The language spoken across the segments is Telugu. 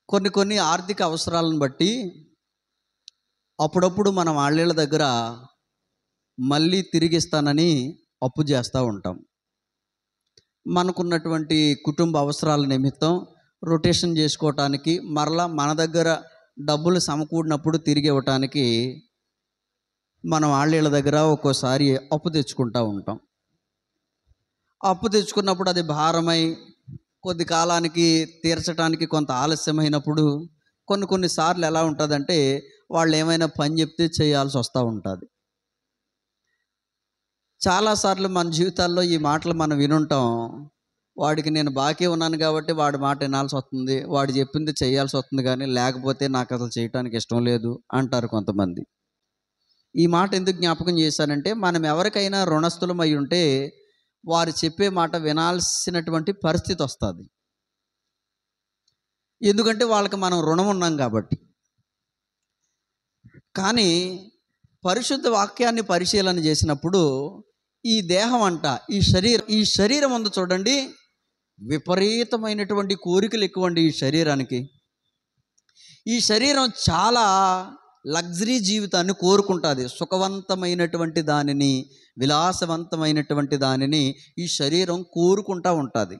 కొన్ని కొన్ని ఆర్థిక అవసరాలను బట్టి అప్పుడప్పుడు మనం వాళ్ళ దగ్గర మళ్ళీ తిరిగిస్తానని అప్పు చేస్తూ ఉంటాం. మనకున్నటువంటి కుటుంబ అవసరాల నిమిత్తం రొటేషన్ చేసుకోవటానికి, మరలా మన దగ్గర డబ్బులు సమకూడినప్పుడు తిరిగి ఇవ్వటానికి మనం వాళ్ళ దగ్గర ఒక్కోసారి అప్పు తెచ్చుకుంటూ ఉంటాం. అప్పు తెచ్చుకున్నప్పుడు అది భారమై కొద్ది కాలానికి తీర్చడానికి కొంత ఆలస్యమైనప్పుడు కొన్నిసార్లు ఎలా ఉంటుందంటే వాళ్ళు ఏమైనా పని చెప్తే చేయాల్సి వస్తూ ఉంటుంది. చాలాసార్లు మన జీవితాల్లో ఈ మాటలు మనం వినుంటాం. వాడికి నేను బాకీ ఉన్నాను కాబట్టి వాడి మాట వినాల్సి వస్తుంది, వాడు చెప్పింది చేయాల్సి వస్తుంది, కానీ లేకపోతే నాకు అసలు చేయటానికి ఇష్టం లేదు అంటారు కొంతమంది. ఈ మాట ఎందుకు జ్ఞాపకం చేశానంటే, మనం ఎవరికైనా రుణస్థులమై ఉంటే వారు చెప్పే మాట వినాల్సినటువంటి పరిస్థితి వస్తుంది. ఎందుకంటే వాళ్ళకి మనం రుణం ఉన్నాం కాబట్టి. కానీ పరిశుద్ధ వాక్యాన్ని పరిశీలన చేసినప్పుడు ఈ దేహం అంట, ఈ శరీరం ఉంది చూడండి, విపరీతమైనటువంటి కోరికలు ఎక్కువండి ఈ శరీరానికి. ఈ శరీరం చాలా లగ్జరీ జీవితాన్ని కోరుకుంటుంది. సుఖవంతమైనటువంటి దానిని, విలాసవంతమైనటువంటి దానిని ఈ శరీరం కోరుకుంటూ ఉంటుంది.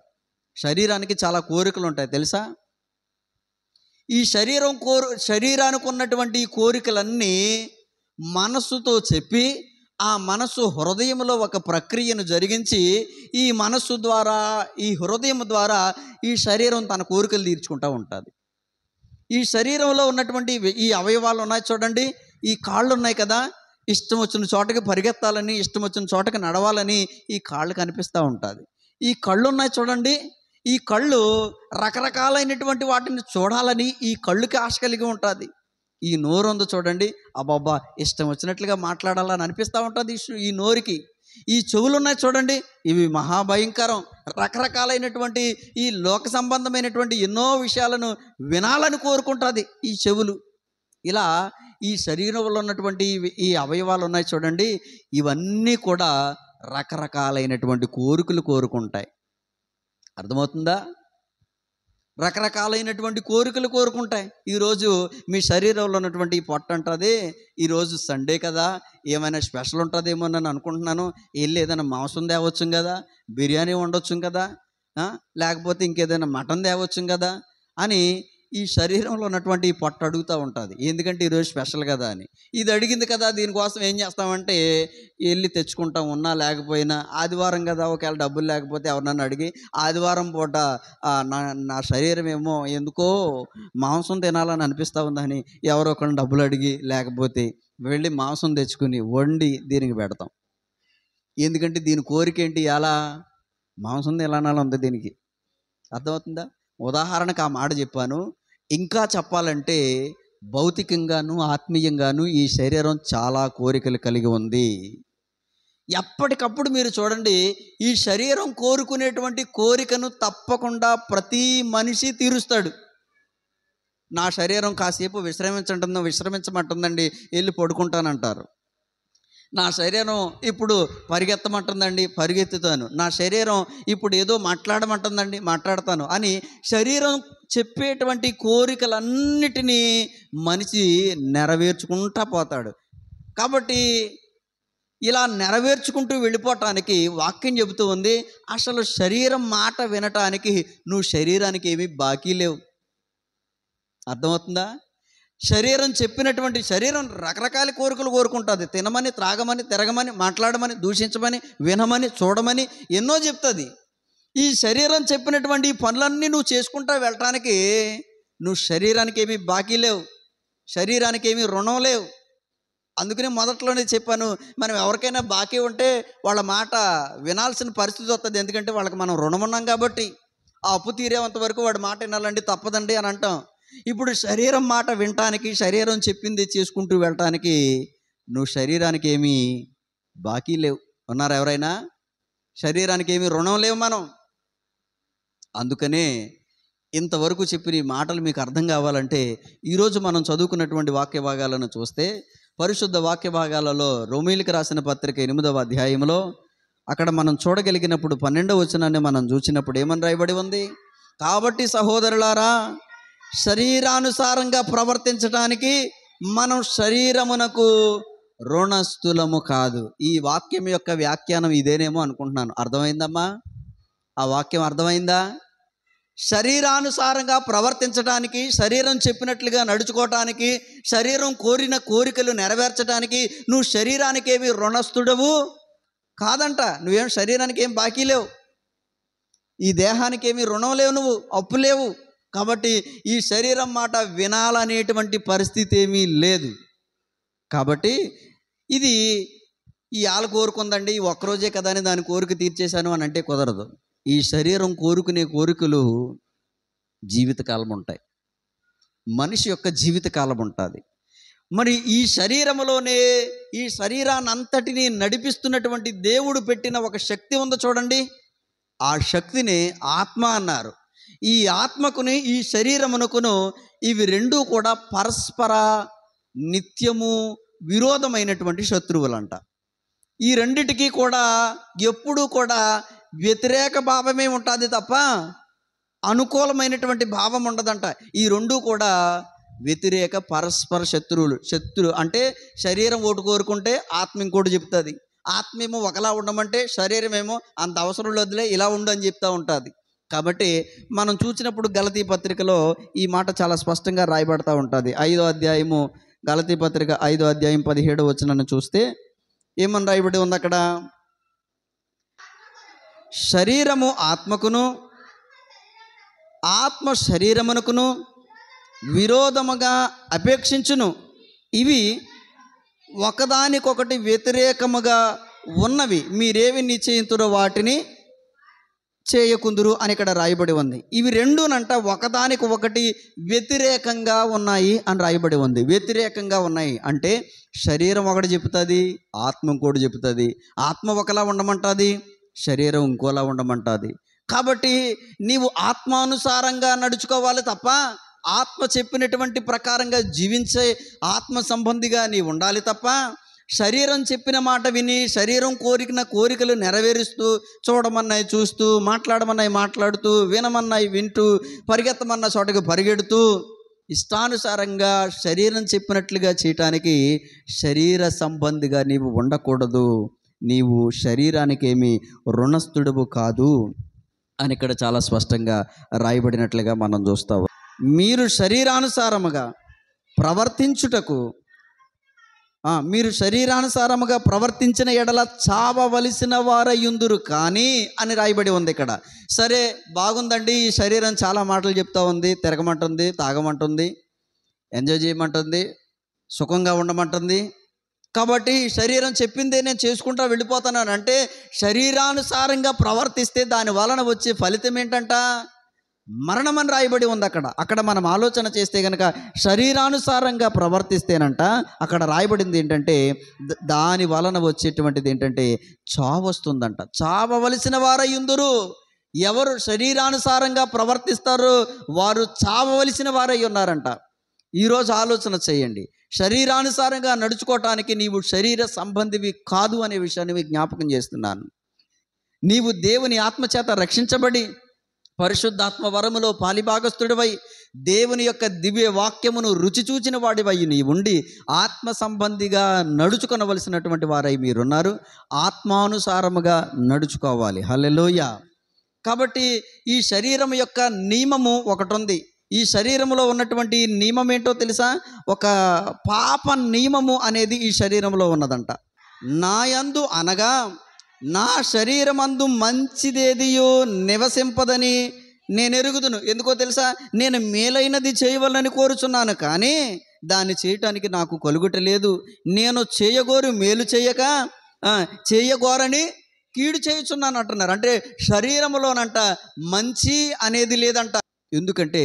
శరీరానికి చాలా కోరికలు ఉంటాయి తెలుసా. ఈ శరీరానికి ఉన్నటువంటి ఈ కోరికలన్నీ మనస్సుతో చెప్పి, ఆ మనస్సు హృదయంలో ఒక ప్రక్రియను జరిగించి, ఈ మనస్సు ద్వారా, ఈ హృదయం ద్వారా ఈ శరీరం తన కోరికలు తీర్చుకుంటూ ఉంటుంది. ఈ శరీరంలో ఉన్నటువంటి ఈ అవయవాలు ఉన్నాయి చూడండి, ఈ కాళ్ళు ఉన్నాయి కదా, ఇష్టం వచ్చిన చోటకి పరిగెత్తాలని, ఇష్టం వచ్చిన చోటకి నడవాలని ఈ కాళ్ళు కనిపిస్తూ ఉంటుంది. ఈ కళ్ళు ఉన్నాయి చూడండి, ఈ కళ్ళు రకరకాలైనటువంటి వాటిని చూడాలని ఈ కళ్ళుకి ఆశ కలిగి ఉంటుంది. ఈ నోరు ఉంది చూడండి, అబ్బాబ్బా ఇష్టం వచ్చినట్లుగా మాట్లాడాలని అనిపిస్తూ ఉంటుంది ఈ నోరుకి. ఈ చెవులు ఉన్నాయి చూడండి, ఇవి మహాభయంకరం. రకరకాలైనటువంటి ఈ లోక సంబంధమైనటువంటి ఎన్నో విషయాలను వినాలని కోరుకుంటుంది ఈ చెవులు. ఇలా ఈ శరీరంలో ఉన్నటువంటి ఈ అవయవాలు ఉన్నాయి చూడండి, ఇవన్నీ కూడా రకరకాలైనటువంటి కోరికలు కోరుకుంటాయి. అర్థమవుతుందా? రకరకాలైనటువంటి కోరికలు కోరుకుంటాయి. ఈరోజు మీ శరీరంలో ఉన్నటువంటి ఈ పొట్ట అంటుంది, ఈరోజు సండే కదా, ఏమైనా స్పెషల్ ఉంటుందేమో అని అనుకుంటున్నాను, వెళ్ళి ఏదైనా మాంసం తేవచ్చు కదా, బిర్యానీ వండొచ్చు కదా, లేకపోతే ఇంకేదైనా మటన్ తేవచ్చు కదా అని ఈ శరీరంలో ఉన్నటువంటి ఈ పొట్ట అడుగుతూ ఉంటుంది. ఎందుకంటే ఈరోజు స్పెషల్ కదా అని. ఇది అడిగింది కదా, దీనికోసం ఏం చేస్తామంటే వెళ్ళి తెచ్చుకుంటాం, ఉన్నా లేకపోయినా. ఆదివారం కదా, ఒకవేళ డబ్బులు లేకపోతే ఎవరినన్నా అడిగి ఆదివారం పూట నా శరీరం ఏమో ఎందుకో మాంసం తినాలని అనిపిస్తూ ఉందని ఎవరో ఒకరిని డబ్బులు అడిగి లేకపోతే వెళ్ళి మాంసం తెచ్చుకుని వండి దీనికి పెడతాం. ఎందుకంటే దీని కోరిక ఏంటి, ఎలా మాంసం తినాలని ఉంది దీనికి. అర్థమవుతుందా? ఉదాహరణకు ఆ మాట చెప్పాను. ఇంకా చెప్పాలంటే భౌతికంగాను ఆత్మీయంగాను ఈ శరీరం చాలా కోరికలు కలిగి ఉంది. ఎప్పటికప్పుడు మీరు చూడండి, ఈ శరీరం కోరుకునేటువంటి కోరికను తప్పకుండా ప్రతి మనిషి తీరుస్తాడు. నా శరీరం కాసేపు విశ్రమించమంటుందండి, వెళ్ళి పడుకుంటానంటారు. నా శరీరం ఇప్పుడు పరిగెత్తమంటుందండి, పరిగెత్తుతాను. నా శరీరం ఇప్పుడు ఏదో మాట్లాడమంటుందండి, మాట్లాడతాను అని శరీరం చెప్పేటువంటి కోరికలన్నిటినీ మనిషి నెరవేర్చుకుంటా పోతాడు. కాబట్టి ఇలా నెరవేర్చుకుంటూ వెళ్ళిపోవటానికి వాక్యం చెబుతూ ఉంది, అసలు శరీరం మాట వినటానికి నువ్వు శరీరానికి ఏమీ బాకీ లేవు. అర్థమవుతుందా? శరీరం రకరకాల కోరికలు కోరుకుంటుంది. తినమని, త్రాగమని, తిరగమని, మాట్లాడమని, దూషించమని, వినమని, చూడమని ఎన్నో చెప్తుంది. ఈ శరీరం చెప్పినటువంటి ఈ పనులన్నీ నువ్వు చేసుకుంటా వెళ్ళటానికి నువ్వు శరీరానికి ఏమీ బాకీ లేవు, శరీరానికి ఏమీ రుణం లేవు. అందుకని మొదట్లోనే చెప్పాను, మనం ఎవరికైనా బాకీ ఉంటే వాళ్ళ మాట వినాల్సిన పరిస్థితి వస్తుంది. ఎందుకంటే వాళ్ళకి మనం రుణం ఉన్నాం కాబట్టి. ఆ అప్పు తీరేంత వరకు వాడి మాట వినాలండి, తప్పదండి అని అంటాం. ఇప్పుడు శరీరం మాట వినటానికి, శరీరం చెప్పింది చేసుకుంటూ వెళ్ళటానికి నువ్వు శరీరానికి ఏమీ బాకీ లేవు. ఉన్నారా ఎవరైనా? శరీరానికి ఏమీ రుణం లేవు మనం. అందుకనే ఇంతవరకు చెప్పిన ఈ మాటలు మీకు అర్థం కావాలంటే ఈరోజు మనం చదువుకున్నటువంటి వాక్య భాగాలను చూస్తే, పరిశుద్ధ వాక్య భాగాలలో రోమీయులకు రాసిన పత్రిక 8వ అధ్యాయంలో అక్కడ మనం చూడగలిగినప్పుడు 12వ వచనాన్ని మనం చూసినప్పుడు ఏమని రాయబడి ఉంది? కాబట్టి సహోదరులారా, శరీరానుసారంగా ప్రవర్తించడానికి మనం శరీరమునకు రుణస్థులము కాదు. ఈ వాక్యం యొక్క వ్యాఖ్యానం ఇదేనేమో అనుకుంటున్నాను. అర్థమైందమ్మా? ఆ వాక్యం అర్థమైందా? శరీరానుసారంగా ప్రవర్తించడానికి, శరీరం చెప్పినట్లుగా నడుచుకోవటానికి, శరీరం కోరిన కోరికలు నెరవేర్చడానికి నువ్వు శరీరానికి ఏమి రుణస్థుడవు కాదంట. నువ్వేం శరీరానికి ఏం బాకీ లేవు, ఈ దేహానికి ఏమి రుణం లేవు, నువ్వు అప్పు లేవు. కాబట్టి ఈ శరీరం మాట వినాలనేటువంటి పరిస్థితి ఏమీ లేదు. కాబట్టి ఇది ఈ ఆలు కోరుకుందండి, ఈ ఒక్కరోజే కదా అని దాని కోరిక తీర్చేశాను అని అంటే కుదరదు. ఈ శరీరం కోరుకునే కోరికలు జీవితకాలం ఉంటాయి. మనిషి యొక్క జీవితకాలం ఉంటుంది. మరి ఈ శరీరంలోనే ఈ శరీరాన్ని అంతటినీ నడిపిస్తున్నటువంటి దేవుడు పెట్టిన ఒక శక్తి ఉందో చూడండి. ఆ శక్తిని ఆత్మ అన్నారు. ఈ ఆత్మకుని ఈ శరీరమునకును ఇవి రెండూ కూడా పరస్పర నిత్యము విరోధమైనటువంటి శత్రువులంట. ఈ రెండిటికి కూడా ఎప్పుడూ కూడా వ్యతిరేక భావమే ఉంటుంది తప్ప అనుకూలమైనటువంటి భావం ఉండదంట. ఈ రెండూ కూడా వ్యతిరేక పరస్పర శత్రువు అంటే శరీరం ఒకటి కోరుకుంటే ఆత్మ ఇంకోటి చెప్తుంది. ఆత్మ ఏమో ఒకలా ఉండమంటే శరీరం ఏమో అంత అవసరం లేదులే ఇలా ఉండు అని చెప్తూ ఉంటుంది. కాబట్టి మనం చూసినప్పుడు గలతీ పత్రికలో ఈ మాట చాలా స్పష్టంగా రాయబడతా ఉంటుంది. 5వ అధ్యాయము గలతీ పత్రిక 5వ అధ్యాయం 17వ వచనాన్ని చూస్తే ఏమని రాయబడి ఉంది అక్కడ? శరీరము ఆత్మకును ఆత్మ శరీరమునకును విరోధముగా అపేక్షించును, ఇవి ఒకదానికొకటి వ్యతిరేకముగా ఉన్నవి, మీరేవి నిశ్చయింతురో వాటిని చేయకుందురు అని ఇక్కడ రాయబడి ఉంది. ఇవి రెండునంట ఒకదానికి ఒకటి వ్యతిరేకంగా ఉన్నాయి అని రాయబడి ఉంది. వ్యతిరేకంగా ఉన్నాయి అంటే శరీరం ఒకటి చెప్తుంది, ఆత్మ ఇంకోటి చెప్తుంది. ఆత్మ ఒకలా ఉండమంటుంది, శరీరం ఇంకోలా ఉండమంటుంది. కాబట్టి నీవు ఆత్మానుసారంగా నడుచుకోవాలి తప్ప ఆత్మ చెప్పినటువంటి ప్రకారంగా జీవించే ఆత్మ సంబంధిగా నీవు ఉండాలి తప్ప శరీరం చెప్పిన మాట విని శరీరం కోరిన కోరికలు నెరవేరుస్తూ, చూడమన్నాయి చూస్తూ, మాట్లాడమన్నాయి మాట్లాడుతూ, వినమన్నాయి వింటూ, పరిగెత్తమన్న చోటకి పరిగెడుతూ ఇష్టానుసారంగా శరీరం చెప్పినట్లుగా చేయటానికి శరీర సంబంధిగా నీవు ఉండకూడదు. నీవు శరీరానికి ఏమి రుణస్థుడవు కాదు అని ఇక్కడ చాలా స్పష్టంగా రాయబడినట్లుగా మనం చూస్తాము. మీరు శరీరానుసారముగా ప్రవర్తించిన ఎడల చావవలసిన వారయ్యుందురు కానీ అని రాయబడి ఉంది ఇక్కడ. సరే, బాగుందండి. ఈ శరీరం చాలా మాటలు చెప్తా ఉంది, తిరగమంటుంది, తాగమంటుంది, ఎంజాయ్ చేయమంటుంది, సుఖంగా ఉండమంటుంది. కాబట్టి శరీరం చెప్పిందే నేను చేసుకుంటా వెళ్ళిపోతున్నాను అంటే శరీరానుసారంగా ప్రవర్తిస్తే దాని వలన వచ్చే ఫలితం ఏంటంట? మరణం అని రాయబడి ఉంది అక్కడ మనం ఆలోచన చేస్తే కనుక శరీరానుసారంగా ప్రవర్తిస్తేనంట అక్కడ రాయబడింది ఏంటంటే దాని వలన వచ్చేటువంటిది ఏంటంటే చావు వస్తుందంట. చావవలసిన వారయ్యుందురు. ఎవరు శరీరానుసారంగా ప్రవర్తిస్తారో వారు చావవలసిన వారై ఉన్నారంట. ఈరోజు ఆలోచన చేయండి. శరీరానుసారంగా నడుచుకోవటానికి నీవు శరీర సంబంధివి కాదు అనే విషయాన్ని మీకు జ్ఞాపకం చేస్తున్నాను. నీవు దేవుని ఆత్మచేత రక్షించబడి పరిశుద్ధాత్మ వరములో పాలిభాగస్థుడివై దేవుని యొక్క దివ్య వాక్యమును రుచి చూచిన వాడివై నీవు ఉండి ఆత్మ సంబంధిగా నడుచుకొనవలసినటువంటి వారై మీరున్నారు. ఆత్మానుసారముగా నడుచుకోవాలి. హల్లెలూయా. కాబట్టి ఈ శరీరం యొక్క నియమము ఒకటి ఉంది. ఈ శరీరంలో ఉన్నటువంటి నియమం ఏంటో తెలుసా? ఒక పాప నియమము అనేది ఈ శరీరంలో ఉన్నదంట. నాయందు అనగా నా శరీరమందు మంచిదేదియో నివసింపదని నేను ఎరుగుదును. ఎందుకో తెలుసా? నేను మేలైనది చేయవలని కోరుచున్నాను, కానీ దాన్ని చేయటానికి నాకు కలుగుట లేదు. నేను చేయగోరు మేలు చేయక చేయగోరని కీడు చేయుచున్నాను అంటున్నారు. అంటే శరీరములోనంట మంచి అనేది లేదంట. ఎందుకంటే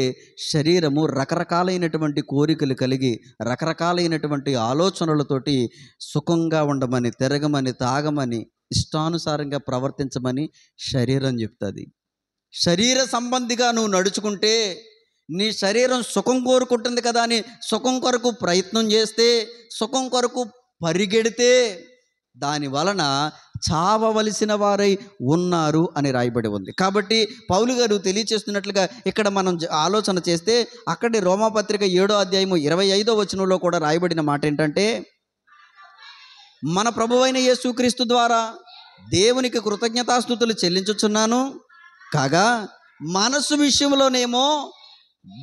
శరీరము రకరకాలైనటువంటి కోరికలు కలిగి రకరకాలైనటువంటి ఆలోచనలతోటి సుఖంగా ఉండమని, తిరగమని, తాగమని, ఇష్టానుసారంగా ప్రవర్తించమని శరీరం చెప్తుంది. శరీర సంబంధిగా నువ్వు నడుచుకుంటే నీ శరీరం సుఖం కోరుకుంటుంది కదా అని సుఖం కొరకు ప్రయత్నం చేస్తే, సుఖం కొరకు పరిగెడితే దాని వలన చావవలసిన వారై ఉన్నారు అని రాయబడి ఉంది. కాబట్టి పౌలు గారు తెలియచేస్తున్నట్లుగా ఇక్కడ మనం ఆలోచన చేస్తే అక్కడి రోమాపత్రిక 7వ అధ్యాయము 25వ వచనంలో కూడా రాయబడిన మాట ఏంటంటే, మన ప్రభువైన యేసుక్రీస్తు ద్వారా దేవునికి కృతజ్ఞతాస్తుతులు చెల్లించుచున్నాను కాగా, మనసు విషయంలోనేమో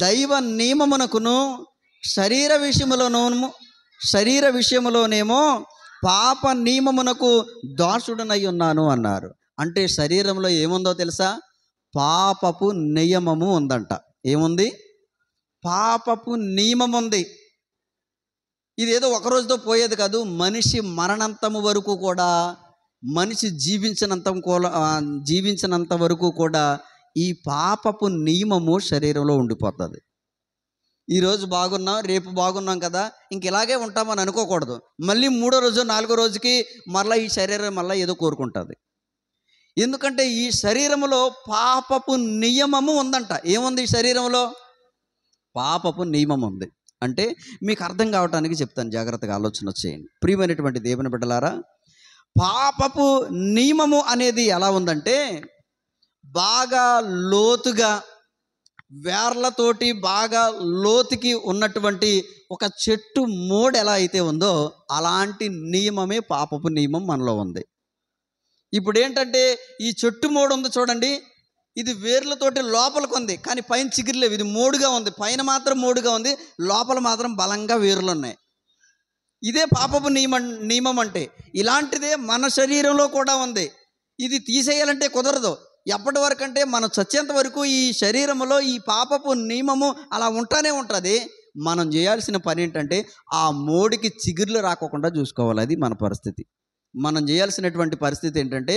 దైవ నియమమునకును శరీర విషయములోనేమో పాప నియమమునకు దాసుడనై ఉన్నాను అన్నారు. అంటే శరీరంలో ఏముందో తెలుసా? పాపపు నియమము ఉందంట. ఏముంది? పాపపు నియమం ఉంది. ఇదేదో ఒక రోజుతో పోయేది కాదు. మనిషి మరణంతము వరకు కూడా, మనిషి జీవించినంత వరకు కూడా ఈ పాపపు నియమము శరీరంలో ఉండిపోతుంది. ఈరోజు బాగున్నాం, రేపు బాగున్నాం కదా, ఇంక ఇలాగే ఉంటామని అనుకోకూడదు. మళ్ళీ 3వ రోజు 4వ రోజుకి మళ్ళీ ఈ శరీరం మళ్ళీ ఏదో కోరుకుంటుంది. ఎందుకంటే ఈ శరీరంలో పాపపు నియమము ఉందంట. ఏముంది ఈ శరీరంలో? పాపపు నియమం ఉంది. అంటే మీకు అర్థం కావటానికి చెప్తాను, జాగ్రత్తగా ఆలోచన చేయండి. ప్రియమైనటువంటి దేవుని బిడ్డలారా, పాపపు నియమము అనేది ఎలా ఉందంటే, బాగా లోతుగా వేర్లతోటి బాగా లోతుకి ఉన్నటువంటి ఒక చెట్టు మోడ్ ఎలా అయితే ఉందో అలాంటి నియమమే పాపపు నియమం మనలో ఉంది. ఇప్పుడు ఏంటంటే, ఈ చెట్టు మోడు ఉంది చూడండి, ఇది వేర్లతోటి లోపలికి ఉంది, కానీ పైన చిగురులేవు. ఇది మోడుగా ఉంది, పైన మాత్రం మోడుగా ఉంది, లోపల మాత్రం బలంగా వేర్లు ఉన్నాయి. ఇదే పాపపు నియమం అంటే. ఇలాంటిదే మన శరీరంలో కూడా ఉంది. ఇది తీసేయాలంటే కుదరదు. ఎప్పటి వరకు అంటే మనం చచ్చేంత వరకు ఈ శరీరంలో ఈ పాపపు నియమము అలా ఉంటానే ఉంటుంది. మనం చేయాల్సిన పని ఏంటంటే ఆ మోడికి చిగుర్లు రాకోకుండా చూసుకోవాలి. అది మన పరిస్థితి. మనం చేయాల్సినటువంటి పరిస్థితి ఏంటంటే,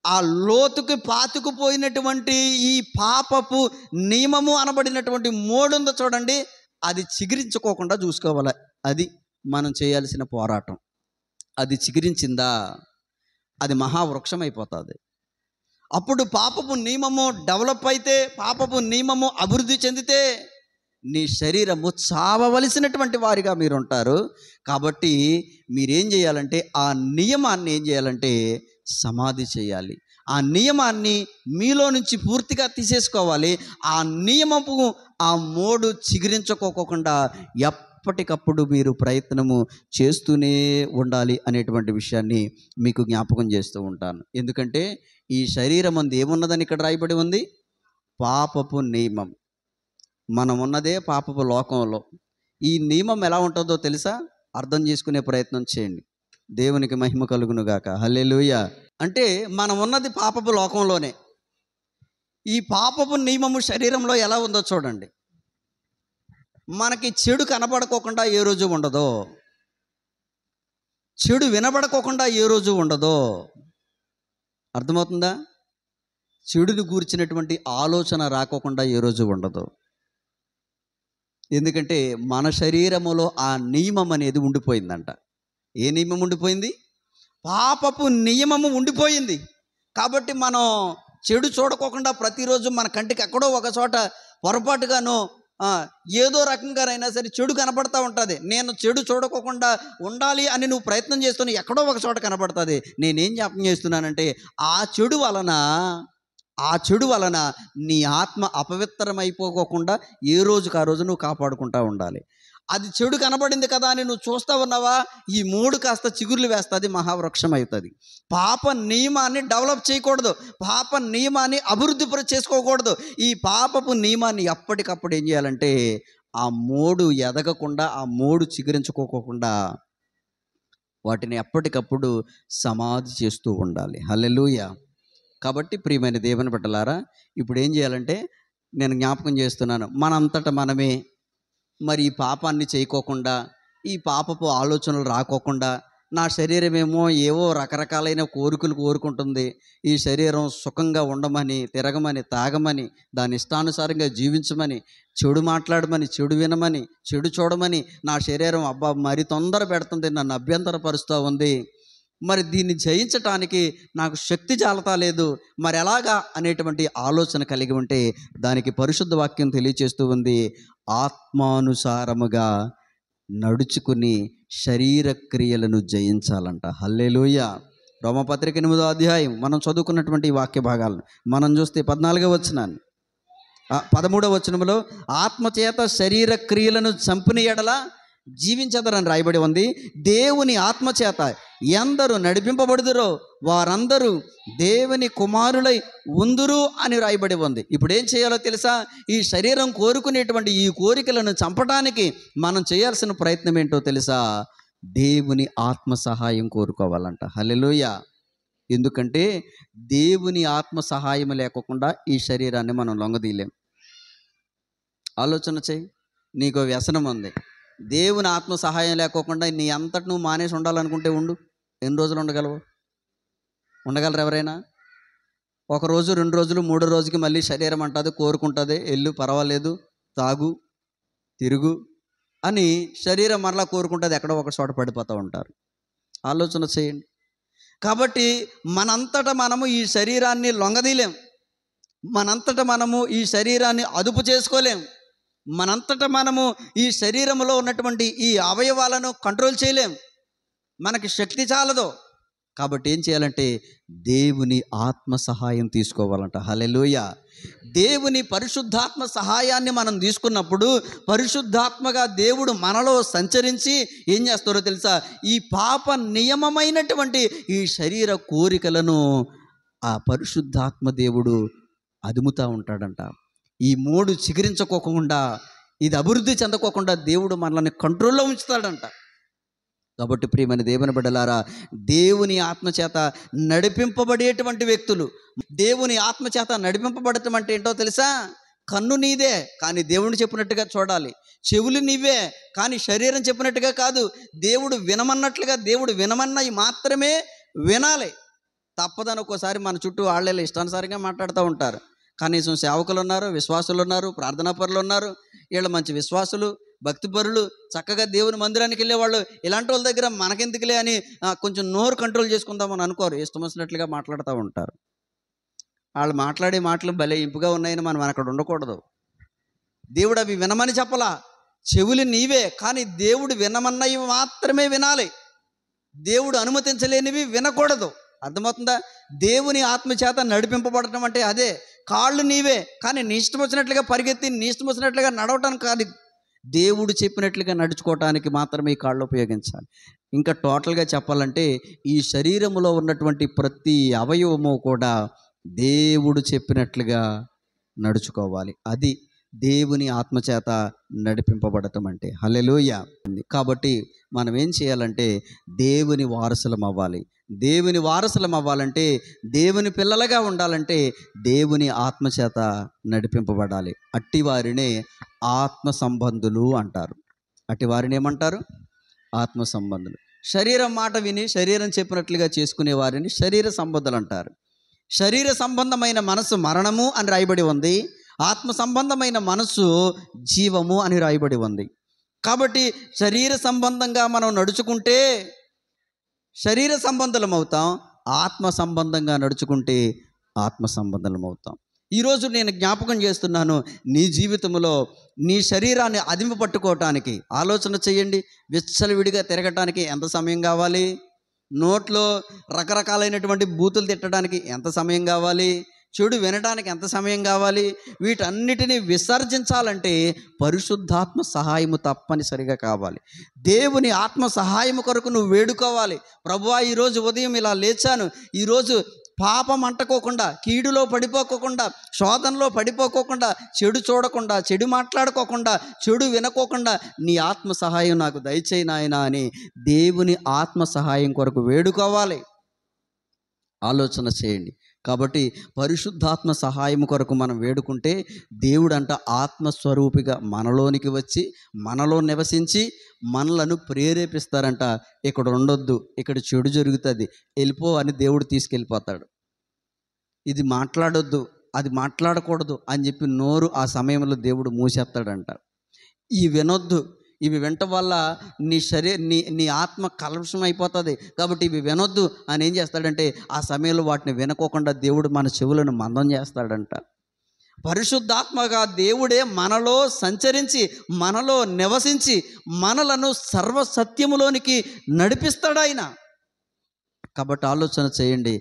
ఆ లోతుకి పాతుకుపోయినటువంటి ఈ పాపపు నియమము అనబడినటువంటి మోడు ఉందో చూడండి, అది చిగురించుకోకుండా చూసుకోవాలి. అది మనం చేయాల్సిన పోరాటం. అది చిగురించిందా, అది మహావృక్షం అయిపోతుంది. అప్పుడు పాపపు నియమము డెవలప్ అయితే, పాపపు నియమము అభివృద్ధి చెందితే నీ శరీరము చావవలసినటువంటి వారిగా మీరు ఉంటారు. కాబట్టి మీరేం చేయాలంటే, ఆ నియమాన్ని ఏం చేయాలంటే సమాధి చేయాలి. ఆ నియమాన్ని మీలో నుంచి పూర్తిగా తీసేసుకోవాలి. ఆ నియమపు ఆ మోడు చిగురించుకోకుండా ఎప్పటికప్పుడు మీరు ప్రయత్నము చేస్తూనే ఉండాలి అనేటువంటి విషయాన్ని మీకు జ్ఞాపకం చేస్తూ ఉంటాను. ఎందుకంటే ఈ శరీరం అందు ఏమున్నదని ఇక్కడ రాయబడి ఉంది? పాపపు నియమం. మనం ఉన్నదే పాపపు లోకంలో. ఈ నియమం ఎలా ఉంటుందో తెలుసా? అర్థం చేసుకునే ప్రయత్నం చేయండి. దేవునికి మహిమ కలుగును గాక. హల్లెలూయా. అంటే మనం ఉన్నది పాపపు లోకంలోనే. ఈ పాపపు నియమము శరీరంలో ఎలా ఉందో చూడండి. మనకి చెడు కనబడుకోకుండా ఏ రోజు ఉండదో, చెడు వినబడుకోకుండా ఏ రోజు ఉండదో. అర్థమవుతుందా? చెడుని గూర్చినటువంటి ఆలోచన రాకోకుండా ఏ రోజు ఉండదు. ఎందుకంటే మన శరీరములో ఆ నియమం అనేది ఉండిపోయిందంట. ఏ నియమం ఉండిపోయింది? పాపపు నియమము ఉండిపోయింది. కాబట్టి మనం చెడు చూడకోకుండా ప్రతిరోజు మన కంటికి ఎక్కడో ఒక చోట పొరపాటుగానో ఏదో రకంగానైనా సరే చెడు కనపడతా ఉంటుంది. నేను చెడు చూడకోకుండా ఉండాలి అని నువ్వు ప్రయత్నం చేస్తున్నా, ఎక్కడో ఒక చోట కనపడుతుంది. నేనేం జ్ఞాపకం చేస్తున్నానంటే, ఆ చెడు వలన నీ ఆత్మ అపవిత్రమైపోకోకుండా ఏ రోజుకు ఆ రోజు నువ్వు కాపాడుకుంటూ ఉండాలి. అది చెడు కనబడింది కదా అని నువ్వు చూస్తూ ఉన్నావా, ఈ మూడు కాస్త చిగుర్లు వేస్తుంది, మహావృక్షం అవుతుంది. పాప నియమాన్ని డెవలప్ చేయకూడదు, పాప నియమాన్ని అభివృద్ధి చేసుకోకూడదు. ఈ పాపపు నియమాన్ని ఎప్పటికప్పుడు ఏం చేయాలంటే, ఆ మోడు ఎదగకుండా, ఆ మోడు చిగురించుకోకుండా వాటిని ఎప్పటికప్పుడు సమాధి చేస్తూ ఉండాలి. హల్లెలూయా. కాబట్టి ప్రియమైన దేవుని బిడ్డలారా, ఇప్పుడు ఏం చేయాలంటే, నేను జ్ఞాపకం చేస్తున్నాను, మనంతటా మనమే మరి ఈ పాపాన్ని చేయకోకుండా, ఈ పాపపు ఆలోచనలు రాకోకుండా, నా శరీరమేమో ఏవో రకరకాలైన కోరికలు కోరుకుంటుంది. ఈ శరీరం సుఖంగా ఉండమని, తిరగమని, తాగమని, దాని ఇష్టానుసారంగా జీవించమని, చెడు మాట్లాడమని, చెడు వినమని, చెడు చూడమని నా శరీరం మరి తొందర పెడుతుంది, నన్ను అభ్యంతరపరుస్తూ ఉంది. మరి దీన్ని జయించటానికి నాకు శక్తి చాలతా లేదు, మరి ఎలాగా అనేటువంటి ఆలోచన కలిగి ఉంటే దానికి పరిశుద్ధ వాక్యం తెలియచేస్తూ ఉంది, ఆత్మానుసారముగా నడుచుకుని శరీర క్రియలను జయించాలంట. హల్లెలూయా. రోమపత్రిక 8వ అధ్యాయం మనం చదువుకున్నటువంటి ఈ వాక్య భాగాలను మనం చూస్తే 14వ వచనాన్ని 13వ వచనంలో ఆత్మచేత శరీర క్రియలను చంపిన ఎడల జీవించదరని రాయబడి ఉంది. దేవుని ఆత్మచేత ఎందరు నడిపింపబడుదురో వారందరూ దేవుని కుమారులై ఉందురు అని రాయబడి ఉంది. ఇప్పుడు ఏం చేయాలో తెలుసా? ఈ శరీరం కోరుకునేటువంటి ఈ కోరికలను చంపడానికి మనం చేయాల్సిన ప్రయత్నం ఏంటో తెలుసా? దేవుని ఆత్మ సహాయం కోరుకోవాలంట. హల్లెలూయా. ఎందుకంటే దేవుని ఆత్మ సహాయం లేకుండా ఈ శరీరాన్ని మనం లొంగదీయలేం. ఆలోచన చేయి. నీకు వ్యసనం ఉంది, దేవుని ఆత్మ సహాయం లేకోకుండా నీ అంతటి నువ్వు మానేసి ఉండాలనుకుంటే ఉండు. ఎన్ని రోజులు ఉండగలవు? ఉండగలరు ఎవరైనా? 1 రోజు, 2 రోజులు, 3 రోజుకి మళ్ళీ శరీరం అంటుంది, కోరుకుంటుంది, ఎల్లు పర్వాలేదు, తాగు, తిరుగు అని శరీరం మరలా కోరుకుంటుంది, ఎక్కడో ఒక చోట పడిపోతూ ఉంటారు. ఆలోచన చేయండి. కాబట్టి మనంతటా మనము ఈ శరీరాన్ని లొంగదీయలేం, మనంతటా మనము ఈ శరీరాన్ని అదుపు చేసుకోలేం, మనంతటా మనము ఈ శరీరంలో ఉన్నటువంటి ఈ అవయవాలను కంట్రోల్ చేయలేం, మనకి శక్తి చాలదు. కాబట్టి ఏం చేయాలంటే దేవుని ఆత్మ సహాయం తీసుకోవాలంట. హల్లెలూయా. దేవుని పరిశుద్ధాత్మ సహాయాన్ని మనం తీసుకున్నప్పుడు పరిశుద్ధాత్మగా దేవుడు మనలో సంచరించి ఏం చేస్తారో తెలుసా? ఈ పాప నియమమైనటువంటి ఈ శరీర కోరికలను ఆ పరిశుద్ధాత్మ దేవుడు అదుముతూ ఉంటాడంట. ఈ మోడు చిగురించుకోకుండా, ఇది అభివృద్ధి చెందకోకుండా దేవుడు మనల్ని కంట్రోల్లో ఉంచుతాడంట. కాబట్టి ప్రియమైన దేవుని బిడ్డలారా, దేవుని ఆత్మచేత నడిపింపబడేటువంటి వ్యక్తులు, దేవుని ఆత్మచేత నడిపింపబడటం అంటే ఏంటో తెలుసా? కన్ను నీదే కానీ దేవుడు చెప్పినట్టుగా చూడాలి, చెవులు నీవే కానీ శరీరం చెప్పినట్టుగా కాదు, దేవుడు వినమన్నట్లుగా దేవుడు వినమన్నవి మాత్రమే వినాలి. తప్పదని ఒక్కోసారి మన చుట్టూ వాళ్ళే ఇష్టానుసారంగా మాట్లాడుతూ ఉంటారు. కనీసం సేవకులు ఉన్నారు, విశ్వాసులు ఉన్నారు, ప్రార్థనాపరులు ఉన్నారు, వీళ్ళు మంచి విశ్వాసులు, భక్తిపరులు, చక్కగా దేవుని మందిరానికి వెళ్ళేవాళ్ళు, ఇలాంటి వాళ్ళ దగ్గర మనకెందుకులే అని కొంచెం నోరు కంట్రోల్ చేసుకుందామని అనుకోరు, ఇష్టం వచ్చినట్లుగా మాట్లాడుతూ ఉంటారు. వాళ్ళు మాట్లాడే మాటలు భలే ఇంపుగా ఉన్నాయని మనం అక్కడ ఉండకూడదు. దేవుడు అవి వినమని చెప్పలా, చెవులు నీవే కానీ దేవుడు వినమన్నవి మాత్రమే వినాలి, దేవుడు అనుమతించలేనివి వినకూడదు. అర్థమవుతుందా? దేవుని ఆత్మచేత నడిపింపబడటం అంటే అదే. కాళ్ళు నీవే కానీ నీ ఇష్టం వచ్చినట్లుగా పరిగెత్తి నీ ఇష్టం వచ్చినట్లుగా నడవటానికి కాదు, దేవుడు చెప్పినట్లుగా నడుచుకోవటానికి మాత్రమే ఈ కాళ్ళు ఉపయోగించాలి. ఇంకా టోటల్గా చెప్పాలంటే ఈ శరీరంలో ఉన్నటువంటి ప్రతి అవయవము కూడా దేవుడు చెప్పినట్లుగా నడుచుకోవాలి. అది దేవుని ఆత్మచేత నడిపింపబడటం అంటే. హల్లెలూయా. కాబట్టి మనం ఏం చేయాలంటే దేవుని వారసులం అవ్వాలి. దేవుని వారసులం అవ్వాలంటే, దేవుని పిల్లలుగా ఉండాలంటే దేవుని ఆత్మచేత నడిపింపబడాలి. అట్టి వారినే ఆత్మ సంబంధులు అంటారు. అట్టి వారిని ఏమంటారు? ఆత్మ సంబంధులు. శరీరం మాట విని శరీరం చెప్పినట్లుగా చేసుకునే వారిని శరీర సంబంధులు అంటారు. శరీర సంబంధమైన మనసు మరణము అని రాయబడి ఉంది, ఆత్మ సంబంధమైన మనసు జీవము అని రాయబడి ఉంది. కాబట్టి శరీర సంబంధంగా మనం నడుచుకుంటే శరీర సంబంధులం అవుతాం, ఆత్మ సంబంధంగా నడుచుకుంటే ఆత్మ సంబంధులం అవుతాం. ఈరోజు నేను జ్ఞాపకం చేస్తున్నాను, నీ జీవితంలో నీ శరీరాన్ని అదిమి పట్టుకోవటానికి ఆలోచన చేయండి. విచ్చలవిడిగా తిరగటానికి ఎంత సమయం కావాలి? నోట్లో రకరకాలైనటువంటి బూతులు తిట్టడానికి ఎంత సమయం కావాలి? చెడు వినడానికి ఎంత సమయం కావాలి? వీటన్నిటినీ విసర్జించాలంటే పరిశుద్ధాత్మ సహాయము తప్పనిసరిగా కావాలి. దేవుని ఆత్మ సహాయము కొరకు నువ్వు వేడుకోవాలి. ప్రభువా, ఈరోజు ఉదయం ఇలా లేచాను, ఈరోజు పాపం అంటుకోకుండా, కీడులో పడిపోకోకుండా, శోధనలో పడిపోకోకుండా, చెడు చూడకుండా, చెడు మాట్లాడుకోకుండా, చెడు వినకోకుండా నీ ఆత్మ సహాయం నాకు దయచేయి నాయనా అని దేవుని ఆత్మ సహాయం కొరకు వేడుకోవాలి. ఆలోచన చేయండి. కాబట్టి పరిశుద్ధాత్మ సహాయం కొరకు మనం వేడుకుంటే దేవుడంట ఆత్మస్వరూపిగా మనలోనికి వచ్చి మనలో నివసించి మనలను ప్రేరేపిస్తారంట. ఇక్కడ ఉండొద్దు, ఇక్కడ చెడు జరుగుతుంది, వెళ్ళిపో అని దేవుడు తీసుకెళ్ళిపోతాడు. ఇది మాట్లాడొద్దు, అది మాట్లాడకూడదు అని చెప్పి నోరు ఆ సమయంలో దేవుడు మూసేస్తాడంట. ఈ వినొద్దు, ఇవి వినటం వల్ల నీ ఆత్మ కలుషం అయిపోతుంది, కాబట్టి ఇవి వినొద్దు అని ఏం చేస్తాడంటే ఆ సమయంలో వాటిని వినకోకుండా దేవుడు మన చెవులను మందం చేస్తాడంట. పరిశుద్ధాత్మగా దేవుడే మనలో సంచరించి మనలో నివసించి మనలను సర్వసత్యములోనికి నడిపిస్తాడు ఆయన. కాబట్టి ఆలోచన చేయండి,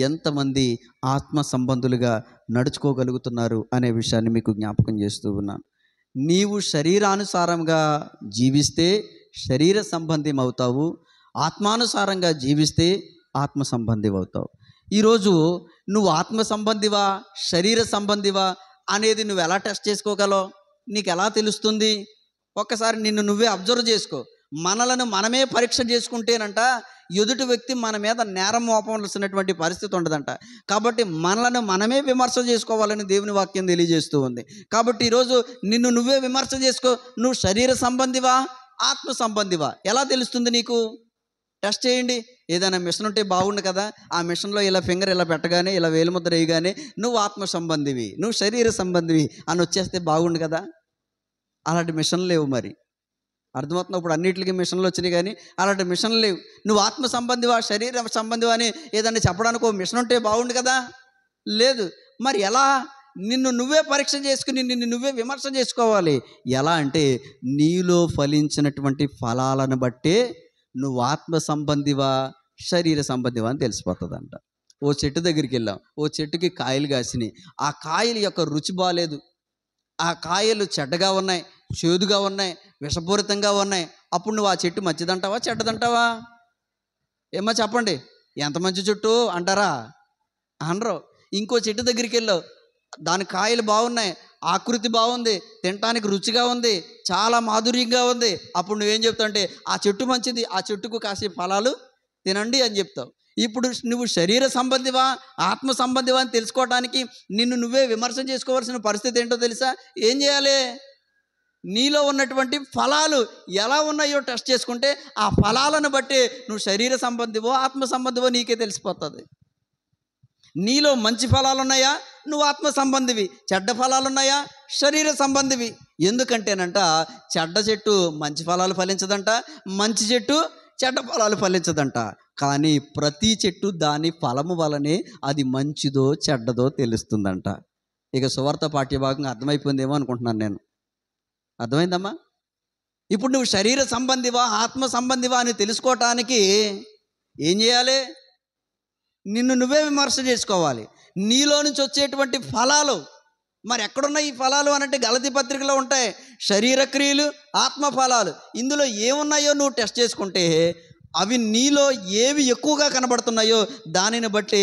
ఎంతమంది ఆత్మ సంబంధులుగా నడుచుకోగలుగుతున్నారు అనే విషయాన్ని మీకు జ్ఞాపకం చేస్తూ ఉన్నాను. నీవు శరీరానుసారంగా జీవిస్తే శరీర సంబంధం అవుతావు, ఆత్మానుసారంగా జీవిస్తే ఆత్మ సంబంధి అవుతావు. ఈరోజు నువ్వు ఆత్మ సంబంధివా శరీర సంబంధివా అనేది నువ్వు ఎలా టెస్ట్ చేసుకోగలవు? నీకు ఎలా తెలుస్తుంది? ఒక్కసారి నిన్ను నువ్వే అబ్జర్వ్ చేసుకో. మనలను మనమే పరీక్ష చేసుకుంటేనంట ఎదుటి వ్యక్తి మన మీద నేరం మోపవలసినటువంటి పరిస్థితి ఉండదంట. కాబట్టి మనలను మనమే విమర్శ చేసుకోవాలని దేవుని వాక్యం తెలియజేస్తూ ఉంది. కాబట్టి ఈరోజు నిన్ను నువ్వే విమర్శ చేసుకో. నువ్వు శరీర సంబంధివా ఆత్మ సంబంధివా ఎలా తెలుస్తుంది నీకు? టెస్ట్ చేయండి. ఏదైనా మిషన్ ఉంటే బాగుండు కదా, ఆ మిషన్లో ఇలా ఫింగర్ ఇలా పెట్టగానే, ఇలా వేలుముద్ర వేయగానే నువ్వు ఆత్మ సంబంధివి, నువ్వు శరీర సంబంధివి అని వచ్చేస్తే బాగుండు కదా. అలాంటి మిషన్లు లేవు. మరి అర్థమవుతుంది? ఇప్పుడు అన్నిటికీ మిషన్లు వచ్చినాయి, కానీ అలాంటి మిషన్లు లేవు. నువ్వు ఆత్మ సంబంధివా శరీర సంబంధివా అని ఏదైనా చెప్పడానికి ఒక మిషన్ ఉంటే బాగుండు కదా, లేదు. మరి ఎలా? నిన్ను నువ్వే పరీక్ష చేసుకుని నిన్ను నువ్వే విమర్శ చేసుకోవాలి. ఎలా అంటే నీలో ఫలించినటువంటి ఫలాలను బట్టే నువ్వు ఆత్మ సంబంధివా శరీర సంబంధివా అని తెలిసిపోతుందంట. ఓ చెట్టు దగ్గరికి వెళ్ళాం, ఓ చెట్టుకి కాయలు కాసినాయి. ఆ కాయల యొక్క రుచి బాగాలేదు, ఆ కాయలు చెడ్డగా ఉన్నాయి, చేదుగా ఉన్నాయి, విషపూరితంగా ఉన్నాయి. అప్పుడు నువ్వు ఆ చెట్టు మంచిదంటావా చెడ్డదంటావా? ఏమో చెప్పండి. ఎంత మంచి చెట్టు అంటారా? అనరు. ఇంకో చెట్టు దగ్గరికి వెళ్ళావు, దాని కాయలు బాగున్నాయి, ఆకృతి బాగుంది, తినటానికి రుచిగా ఉంది, చాలా మాధుర్యంగా ఉంది. అప్పుడు నువ్వేం చెప్తావు అంటే ఆ చెట్టు మంచిది, ఆ చెట్టుకు కాసే ఫలాలు తినండి అని చెప్తావు. ఇప్పుడు నువ్వు శరీర సంబంధివా ఆత్మ సంబంధివా అని తెలుసుకోవడానికి నిన్ను నువ్వే విమర్శ చేసుకోవాల్సిన పరిస్థితి ఏంటో తెలుసా? ఏం చేయాలి? నీలో ఉన్నటువంటి ఫలాలు ఎలా ఉన్నాయో టెస్ట్ చేసుకుంటే ఆ ఫలాలను బట్టి నువ్వు శరీర సంబంధివో ఆత్మ సంబంధివో నీకే తెలిసిపోతుంది. నీలో మంచి ఫలాలు ఉన్నాయా? నువ్వు ఆత్మ సంబంధివి. చెడ్డ ఫలాలు ఉన్నాయా? శరీర సంబంధివి. ఎందుకంటేనంట చెడ్డ చెట్టు మంచి ఫలాలు ఫలించదంట, మంచి చెట్టు చెడ్డ ఫలాలు ఫలించదంట. కానీ ప్రతి చెట్టు దాని ఫలము వలనే అది మంచిదో చెడ్డదో తెలుస్తుందంట. ఇక సువార్త పాఠ్యభాగంగా అర్థమైపోయిందేమో అనుకుంటున్నాను నేను. అర్థమైందమ్మా? ఇప్పుడు నువ్వు శరీర సంబంధివా ఆత్మ సంబంధివా అని తెలుసుకోవటానికి ఏం చేయాలి? నిన్ను నువ్వే విమర్శ చేసుకోవాలి. నీలో నుంచి వచ్చేటువంటి ఫలాలు మరి ఎక్కడున్నాయి? ఈ ఫలాలు అనంటే గలతీ పత్రికలో ఉంటాయి. శరీర క్రియలు, ఆత్మ ఫలాలు. ఇందులో ఏమున్నాయో నువ్వు టెస్ట్ చేసుకుంటే అవి నీలో ఏవి ఎక్కువగా కనబడుతున్నాయో దానిని బట్టి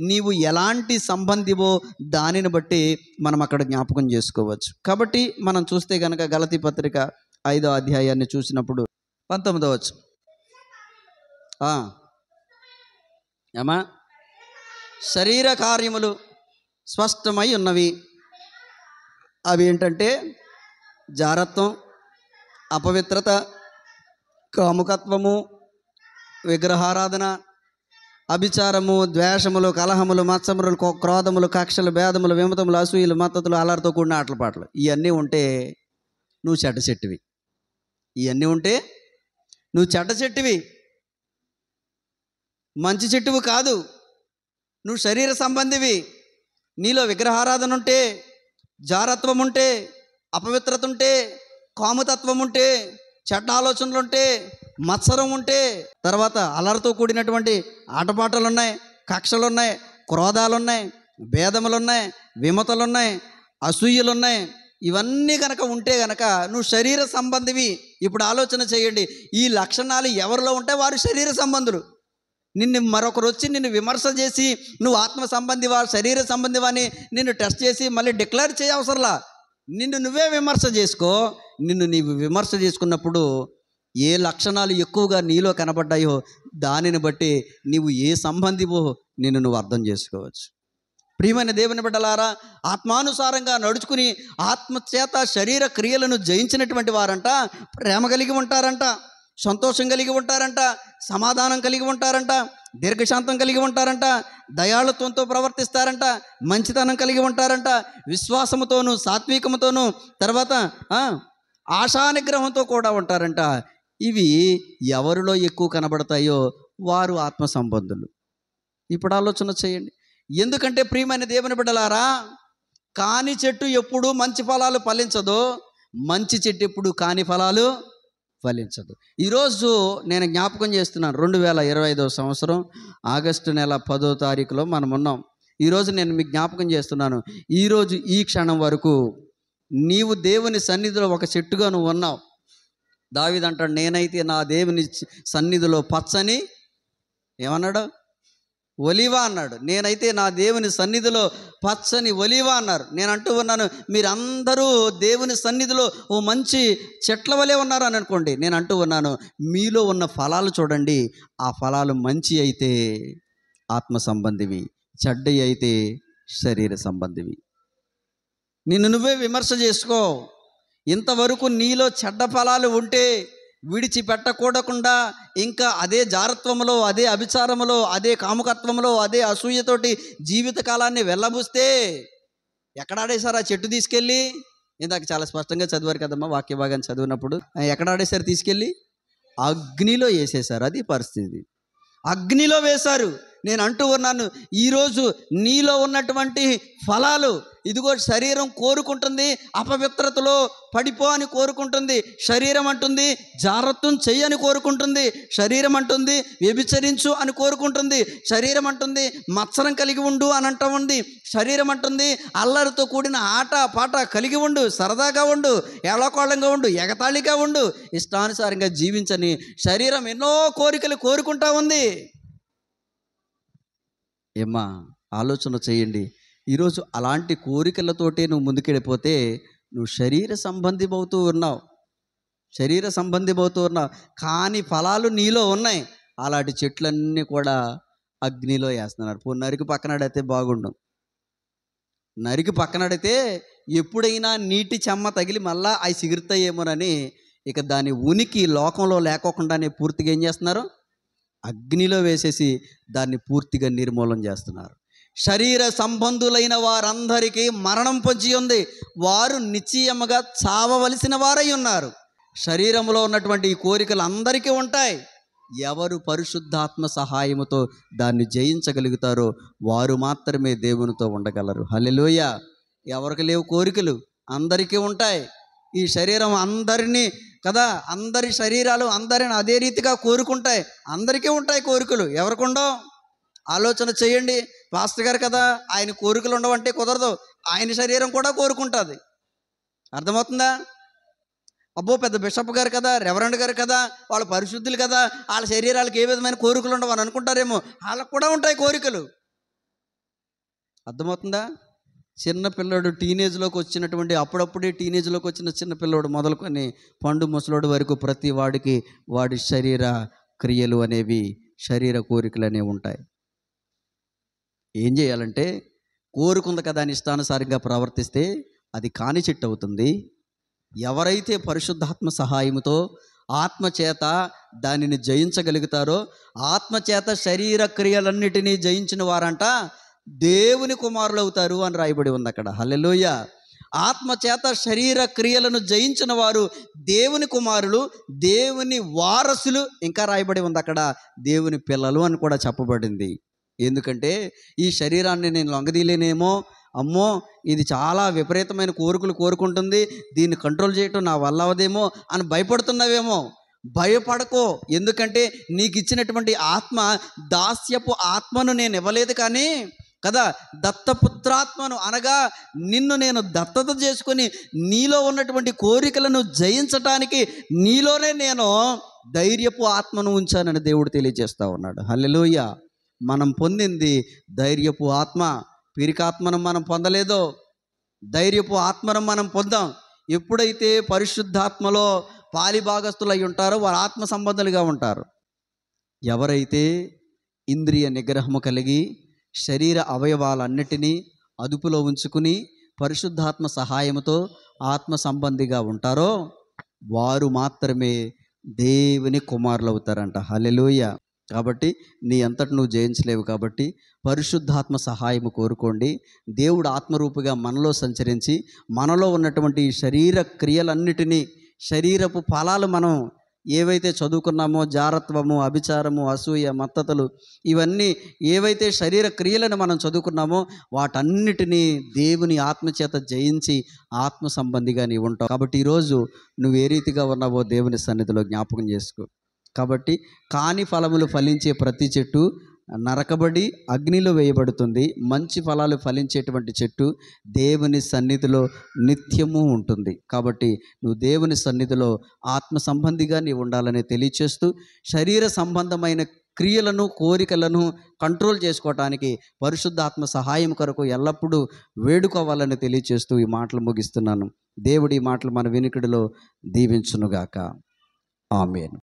నీవు ఎలాంటి సంబంధివో దానిని బట్టి మనం అక్కడ జ్ఞాపకం చేసుకోవచ్చు. కాబట్టి మనం చూస్తే కనుక గలతీ పత్రిక 5వ అధ్యాయాన్ని చూసినప్పుడు 19వ వచనం. ఏమా? శరీర కార్యములు స్పష్టమై ఉన్నవి. అవి ఏంటంటే జారత్వం, అపవిత్రత, కాముకత్వము, విగ్రహారాధన, అభిచారము, ద్వేషములు, కలహములు, మత్సరములు, క్రోధములు, కక్షలు, భేదములు, విమతములు, అసూయలు, మత్తతులు, అల్లరితో కూడిన ఆటల పాటలు. ఇవన్నీ ఉంటే నువ్వు చెడ్డ చెట్టువి. ఇవన్నీ ఉంటే నువ్వు చెడ్డ చెట్టువి, మంచి చెట్టువి కాదు. నువ్వు శరీర సంబంధివి. నీలో విగ్రహారాధన ఉంటే, జారత్వం ఉంటే, అపవిత్రత ఉంటే, కాముతత్వం ఉంటే, చెడ్డ ఆలోచనలు ఉంటే, మత్సరం ఉంటే, తర్వాత అలరితో కూడినటువంటి ఆటపాటలు ఉన్నాయి, కక్షలు ఉన్నాయి, క్రోధాలు ఉన్నాయి, భేదములు ఉన్నాయి, విమతలు ఉన్నాయి, అసూయలు ఉన్నాయి. ఇవన్నీ కనుక ఉంటే కనుక నువ్వు శరీర సంబంధివి. ఇప్పుడు ఆలోచన చేయండి, ఈ లక్షణాలు ఎవరిలో ఉంటే వారు శరీర సంబంధులు. నిన్ను మరొకరు వచ్చి నిన్ను విమర్శ చేసి నువ్వు ఆత్మ సంబంధివా శరీర సంబంధివా అని నిన్ను టెస్ట్ చేసి మళ్ళీ డిక్లేర్ చేయవసరంలా. నిన్ను నువ్వే విమర్శ చేసుకో. నిన్ను నీవు విమర్శ చేసుకున్నప్పుడు ఏ లక్షణాలు ఎక్కువగా నీలో కనబడ్డాయో దానిని బట్టి నీవు ఏ సంబంధివో నిన్ను నువ్వు అర్థం చేసుకోవచ్చు. ప్రియమైన దేవుని బిడ్డలారా, ఆత్మానుసారంగా నడుచుకుని ఆత్మచేత శరీర క్రియలను జయించినటువంటి వారంట ప్రేమ కలిగి ఉంటారంట, సంతోషం కలిగి ఉంటారంట, సమాధానం కలిగి ఉంటారంట, దీర్ఘశాంతం కలిగి ఉంటారంట, దయాళుత్వంతో ప్రవర్తిస్తారంట, మంచితనం కలిగి ఉంటారంట, విశ్వాసముతోనూ సాత్వికముతోనూ, తర్వాత ఆశానిగ్రహంతో కూడా ఉంటారంట. ఇవి ఎవరిలో ఎక్కువ కనబడతాయో వారు ఆత్మ సంబంధులు. ఇప్పుడు ఆలోచన చేయండి. ఎందుకంటే ప్రియమైన దేవుని బిడ్డలారా, కాని చెట్టు ఎప్పుడు మంచి ఫలాలు ఫలించదో, మంచి చెట్టు ఎప్పుడు కాని ఫలాలు ఫలించదు. ఈరోజు నేను జ్ఞాపకం చేస్తున్నాను, 2025 సంవత్సరం ఆగస్టు నెల 10వ తారీఖులో మనం ఉన్నాం. ఈరోజు నేను మీకు జ్ఞాపకం చేస్తున్నాను, ఈరోజు ఈ క్షణం వరకు నీవు దేవుని సన్నిధిలో ఒక చెట్టుగా నువ్వు ఉన్నావు. దావీదు అంటాడు, నేనైతే నా దేవుని సన్నిధిలో పచ్చని ఏమన్నాడు, ఒలీవా అన్నాడు. నేనైతే నా దేవుని సన్నిధిలో పచ్చని ఒలీవా అన్నారు. నేను అంటూ ఉన్నాను, మీరందరూ దేవుని సన్నిధిలో ఓ మంచి చెట్ల వలె ఉన్నారు అని అనుకోండి. నేను అంటూ ఉన్నాను, మీలో ఉన్న ఫలాలు చూడండి. ఆ ఫలాలు మంచి అయితే ఆత్మ సంబంధివి, చెడ్డ అయితే శరీర సంబంధివి. నిన్ను నువ్వే విమర్శ చేసుకో. ఇంతవరకు నీలో చెడ్డ ఫలాలు ఉంటే విడిచిపెట్టకూడకుండా ఇంకా అదే జారత్వములో, అదే అభిచారములో, అదే కాముకత్వంలో, అదే అసూయతోటి జీవితకాలాన్ని వెళ్ళబుస్తే ఎక్కడ ఆడేశారు ఆ చెట్టు తీసుకెళ్ళి? ఇందాక చాలా స్పష్టంగా చదివారు కదమ్మా వాక్య భాగాన్ని చదివినప్పుడు. ఎక్కడ ఆడేశారు? తీసుకెళ్ళి అగ్నిలో వేసేశారు. అది పరిస్థితి, అగ్నిలో వేశారు. నేను అంటూ ఉన్నాను, ఈరోజు నీలో ఉన్నటువంటి ఫలాలు ఇదిగో శరీరం కోరుకుంటుంది, అపవిత్రతలో పడిపో అని కోరుకుంటుంది. శరీరం అంటుంది జారత్వం చెయ్యని కోరుకుంటుంది. శరీరం అంటుంది వ్యభిచరించు అని కోరుకుంటుంది. శరీరం అంటుంది మత్సరం కలిగి ఉండు అని అంటూ ఉంది. శరీరం అంటుంది అల్లరితో కూడిన ఆట పాట కలిగి ఉండు, సరదాగా ఉండు, ఏళకోళంగా ఉండు, ఎగతాళిగా ఉండు, ఇష్టానుసారంగా జీవించని శరీరం ఎన్నో కోరికలు కోరుకుంటా ఉంది. ఏమ్మా ఆలోచన చేయండి. ఈరోజు అలాంటి కోరికలతోటే నువ్వు ముందుకెళ్ళిపోతే నువ్వు శరీర సంబంధిమవుతూ ఉన్నావు, శరీర సంబంధిమవుతూ ఉన్నావు. కానీ ఫలాలు నీలో ఉన్నాయి. అలాంటి చెట్లన్నీ కూడా అగ్నిలో వేస్తున్నారు. పో నరికి పక్కనడైతే బాగుండు. నరికి పక్కనడితే ఎప్పుడైనా నీటి చెమ్మ తగిలి మళ్ళా అవి సిగురుతాయేమోనని ఇక దాని ఉనికి లోకంలో లేకోకుండానే పూర్తిగా ఏం చేస్తున్నారు? అగ్నిలో వేసేసి దాన్ని పూర్తిగా నిర్మూలన చేస్తున్నారు. శరీర సంబంధులైన వారందరికీ మరణం పొంచి ఉంది. వారు నిశ్చయముగా చావవలసిన వారై ఉన్నారు. శరీరంలో ఉన్నటువంటి ఈ కోరికలు అందరికీ ఉంటాయి. ఎవరు పరిశుద్ధాత్మ సహాయముతో దాన్ని జయించగలుగుతారో వారు మాత్రమే దేవునితో ఉండగలరు. హల్లెలూయా. ఎవరికి లేవు కోరికలు? అందరికీ ఉంటాయి. ఈ శరీరం అందరినీ కదా, అందరి శరీరాలు అందరిని అదే రీతిగా కోరుకుంటాయి. అందరికీ ఉంటాయి కోరికలు. ఎవరికి ఉండవు? ఆలోచన చేయండి. పాస్టర్ గారు కదా, ఆయన కోరికలు ఉండవంటే కుదరదు. ఆయన శరీరం కూడా కోరుకుంటుంది. అర్థమవుతుందా? అబ్బో పెద్ద బిషప్ గారు కదా, రెవరెండ్ గారు కదా, వాళ్ళు పరిశుద్ధులు కదా, వాళ్ళ శరీరాలకు ఏ విధమైన కోరికలు ఉండవు అని అనుకుంటారేమో. వాళ్ళకు కూడా ఉంటాయి కోరికలు. అర్థమవుతుందా? చిన్న పిల్లోడు టీనేజ్లోకి వచ్చినటువంటి, అప్పుడప్పుడే టీనేజ్లోకి వచ్చిన చిన్న పిల్లోడు మొదలుకొని పండు ముసలోడు వరకు ప్రతి వాడికి వాడి శరీర క్రియలు అనేవి, శరీర కోరికలు అనేవి ఉంటాయి. ఏం చేయాలంటే కోరుకుంది కదా అని ఇష్టానుసారంగా ప్రవర్తిస్తే అది కాని చెట్టు అవుతుంది. ఎవరైతే పరిశుద్ధాత్మ సహాయముతో ఆత్మచేత దానిని జయించగలుగుతారో, ఆత్మచేత శరీర క్రియలన్నిటినీ జయించిన వారంట దేవుని కుమారులు అవుతారు అని రాయబడి ఉంది అక్కడ. హల్లెలూయా. ఆత్మచేత శరీర క్రియలను జయించిన వారు దేవుని కుమారులు, దేవుని వారసులు. ఇంకా రాయబడి ఉంది అక్కడ దేవుని పిల్లలు అని కూడా చెప్పబడింది. ఎందుకంటే ఈ శరీరాన్ని నేను లొంగదీయలేనేమో, అమ్మో ఇది చాలా విపరీతమైన కోరికలు కోరుకుంటుంది, దీన్ని కంట్రోల్ చేయటం నా వల్ల అవదేమో అని భయపడుతున్నావేమో. భయపడకో. ఎందుకంటే నీకు ఇచ్చినటువంటి ఆత్మ దాస్యపు ఆత్మను నేను ఇవ్వలేదు కానీ కదా, దత్తపుత్రాత్మను అనగా నిన్ను నేను దత్తత చేసుకొని నీలో ఉన్నటువంటి కోరికలను జయించటానికి నీలోనే నేను ధైర్యపు ఆత్మను ఉంచానని దేవుడు తెలియజేస్తూ ఉన్నాడు. హల్లెలూయా. మనం పొందింది ధైర్యపు ఆత్మ. పిరికాత్మను మనం పొందలేదో, ధైర్యపు ఆత్మను మనం పొందాం. ఎప్పుడైతే పరిశుద్ధాత్మలో పాలిభాగస్తులు అయి ఉంటారో వారు ఆత్మ సంబంధులుగా ఉంటారు. ఎవరైతే ఇంద్రియ నిగ్రహము కలిగి శరీర అవయవాలన్నిటినీ అదుపులో ఉంచుకుని పరిశుద్ధాత్మ సహాయముతో ఆత్మ సంబంధిగా ఉంటారో వారు మాత్రమే దేవుని కుమారులు అవుతారంట. హల్లెలూయా. కాబట్టి నీ అంతటి నువ్వు జయించలేవు. కాబట్టి పరిశుద్ధాత్మ సహాయము కోరుకోండి. దేవుడు ఆత్మరూపిగా మనలో సంచరించి మనలో ఉన్నటువంటి శరీర క్రియలన్నిటినీ, శరీరపు ఫలాలు మనం ఏవైతే చదువుకున్నామో జారత్వము, అభిచారము, అసూయ, మత్తతలు, ఇవన్నీ ఏవైతే శరీర క్రియలను మనం చదువుకున్నామో వాటన్నిటినీ దేవుని ఆత్మచేత జయించి ఆత్మ సంబంధిగా నీవు ఉంటావు. కాబట్టి ఈరోజు నువ్వు ఏ రీతిగా ఉన్నావో దేవుని సన్నిధిలో జ్ఞాపకం చేసుకో. కాబట్టి కాని ఫలములు ఫలించే ప్రతి చెట్టు నరకబడి అగ్నిలో వేయబడుతుంది. మంచి ఫలాలు ఫలించేటువంటి చెట్టు దేవుని సన్నిధిలో నిత్యము ఉంటుంది. కాబట్టి నువ్వు దేవుని సన్నిధిలో ఆత్మ సంబంధిగా నీవు ఉండాలని తెలియచేస్తూ, శరీర సంబంధమైన క్రియలను, కోరికలను కంట్రోల్ చేసుకోవటానికి పరిశుద్ధాత్మ సహాయం కొరకు ఎల్లప్పుడూ వేడుకోవాలని తెలియచేస్తూ ఈ మాటలు ముగిస్తున్నాను. దేవుడి మాటలు మన వినికిడిలో దీవించునుగాక. ఆమేన్.